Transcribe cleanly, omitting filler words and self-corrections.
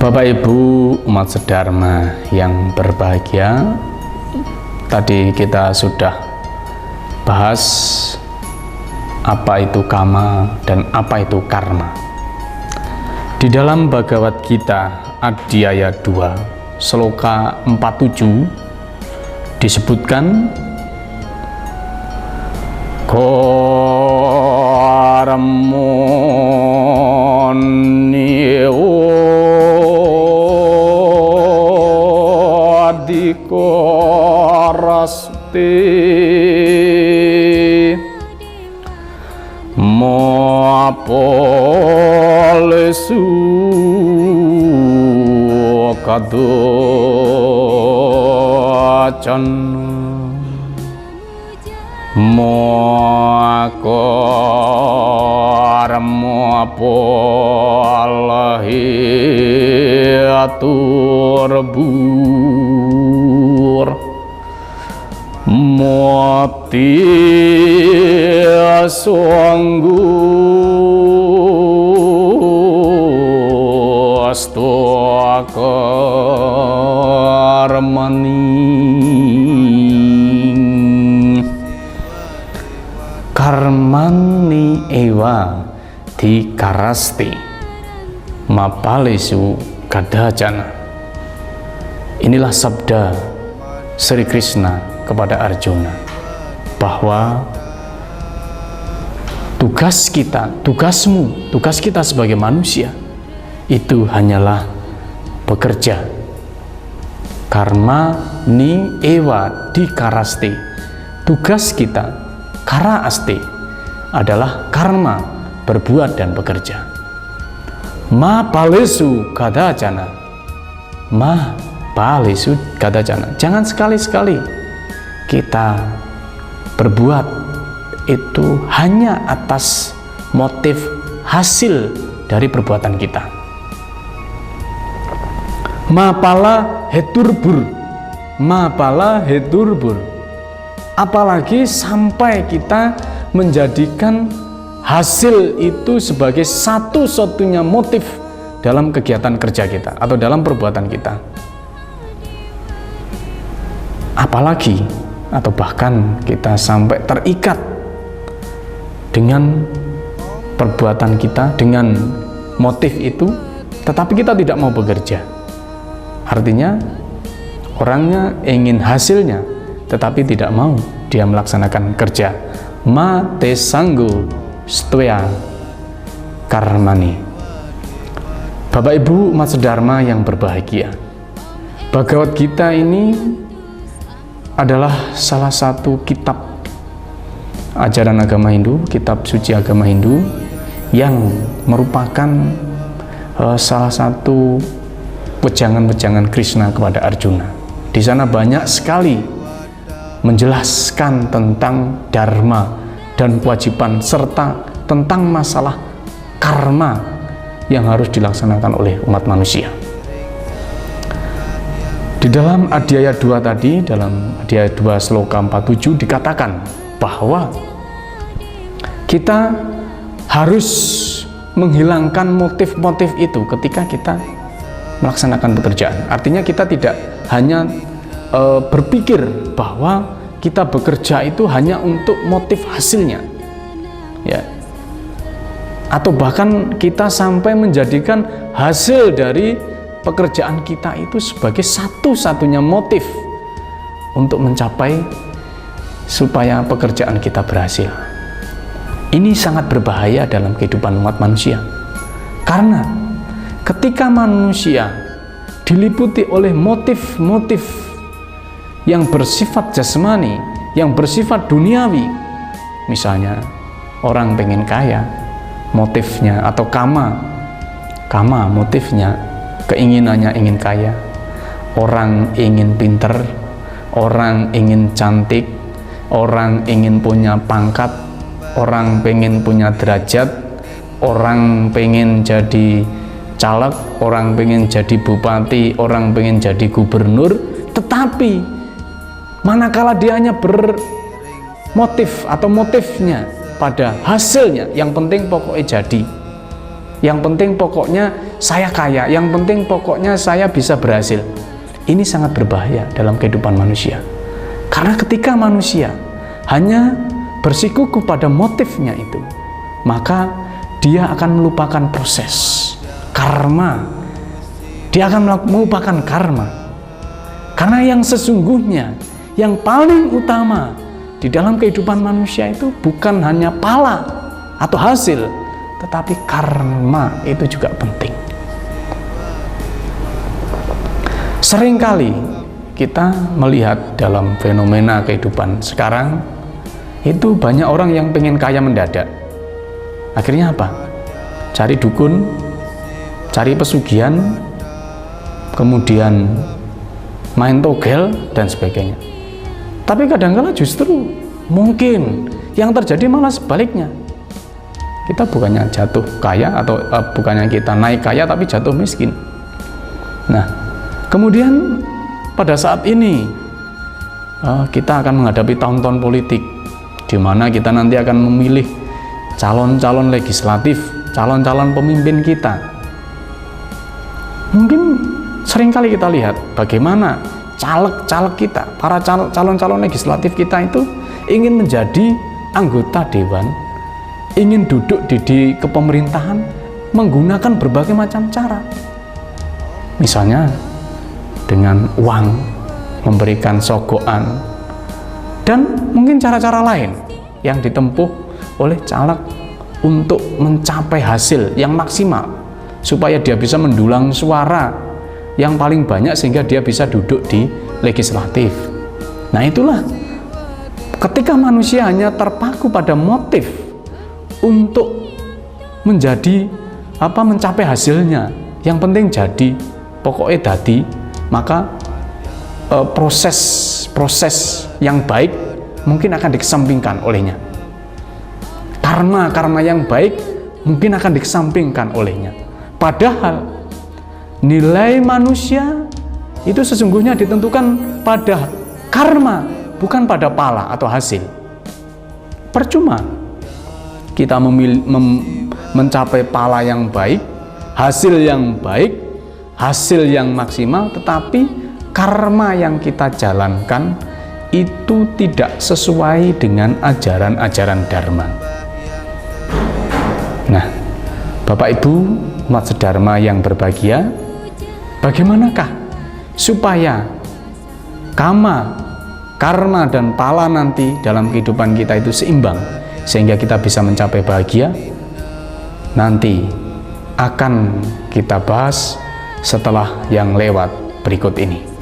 Bapak Ibu umat sedharma yang berbahagia, tadi kita sudah bahas apa itu kama dan apa itu karma. Di dalam Bhagavad Gita Adhyaya 2 Sloka 47 disebutkan Korasti Moapolesu Kadocan Moakor Moapolahi Aturbur Mati sungguh karmani ewa dikarasti mapalesu kadacana. Inilah sabda Sri Krishna kepada Arjuna, bahwa tugas kita, tugasmu, tugas kita sebagai manusia itu hanyalah bekerja. Karma ni ewa dikarasti. Tugas kita, kara asti, adalah karma, berbuat dan bekerja. Ma palesu kadacana. Ma palesu kadacana. Jangan sekali-sekali kita berbuat itu hanya atas motif hasil dari perbuatan kita. Mapala heturbur, mapala heturbur. Apalagi sampai kita menjadikan hasil itu sebagai satu-satunya motif dalam kegiatan kerja kita atau dalam perbuatan kita. Apalagi atau bahkan kita sampai terikat dengan perbuatan kita, dengan motif itu, tetapi kita tidak mau bekerja. Artinya orangnya ingin hasilnya, tetapi tidak mau dia melaksanakan kerja. Ma te sanggo stvya karmani. Bapak Ibu umat sedharma yang berbahagia, Bhagavad Gita ini adalah salah satu kitab ajaran agama Hindu, kitab suci agama Hindu yang merupakan salah satu wejangan-wejangan Krishna kepada Arjuna. Di sana banyak sekali menjelaskan tentang dharma dan kewajiban serta tentang masalah karma yang harus dilaksanakan oleh umat manusia. Di dalam Adhyaya 2 tadi, dalam Adhyaya 2 Sloka 47 dikatakan bahwa kita harus menghilangkan motif-motif itu ketika kita melaksanakan pekerjaan. Artinya kita tidak hanya berpikir bahwa kita bekerja itu hanya untuk motif hasilnya, ya, atau bahkan kita sampai menjadikan hasil dari pekerjaan kita itu sebagai satu-satunya motif untuk mencapai supaya pekerjaan kita berhasil. Ini sangat berbahaya dalam kehidupan umat manusia, karena ketika manusia diliputi oleh motif-motif yang bersifat jasmani, yang bersifat duniawi, misalnya orang pengen kaya, motifnya, atau kama motifnya, keinginannya ingin kaya, orang ingin pinter, orang ingin cantik, orang ingin punya pangkat, orang pengen punya derajat, orang pengen jadi caleg, orang pengen jadi bupati, orang pengen jadi gubernur. Tetapi manakala dia hanya bermotif atau motifnya pada hasilnya, yang penting pokoknya jadi, Yang penting pokoknya saya kaya, yang penting pokoknya saya bisa berhasil. Ini sangat berbahaya dalam kehidupan manusia. Karena ketika manusia hanya bersikukuh pada motifnya itu, maka dia akan melupakan proses karma. Dia akan melupakan karma. Karena yang sesungguhnya, yang paling utama di dalam kehidupan manusia itu bukan hanya pala atau hasil, tetapi karma itu juga penting. Seringkali kita melihat dalam fenomena kehidupan sekarang, itu banyak orang yang pengen kaya mendadak. Akhirnya apa? Cari dukun, cari pesugihan, kemudian main togel dan sebagainya. Tapi kadang-kala justru mungkin yang terjadi malah sebaliknya. Kita bukannya jatuh kaya atau bukannya kita naik kaya tapi jatuh miskin. Nah, kemudian pada saat ini kita akan menghadapi tahun-tahun politik di mana kita nanti akan memilih calon-calon legislatif, calon-calon pemimpin kita. Mungkin seringkali kita lihat bagaimana caleg-caleg kita, para calon-calon legislatif kita itu ingin menjadi anggota dewan, ingin duduk di kepemerintahan menggunakan berbagai macam cara. Misalnya dengan uang, memberikan sogokan, dan mungkin cara-cara lain yang ditempuh oleh caleg untuk mencapai hasil yang maksimal supaya dia bisa mendulang suara yang paling banyak sehingga dia bisa duduk di legislatif. Nah, itulah ketika manusia hanya terpaku pada motif untuk menjadi mencapai hasilnya, yang penting jadi, pokoknya dadi, maka proses yang baik mungkin akan dikesampingkan olehnya. Karma yang baik mungkin akan dikesampingkan olehnya. Padahal nilai manusia itu sesungguhnya ditentukan pada karma, bukan pada pala atau hasil. Percuma kita mencapai pala yang baik, hasil yang baik, hasil yang maksimal, tetapi karma yang kita jalankan itu tidak sesuai dengan ajaran-ajaran Dharma. Nah, Bapak Ibu umat sedharma yang berbahagia, bagaimanakah supaya karma dan pala nanti dalam kehidupan kita itu seimbang sehingga kita bisa mencapai bahagia? Nanti akan kita bahas setelah yang lewat berikut ini.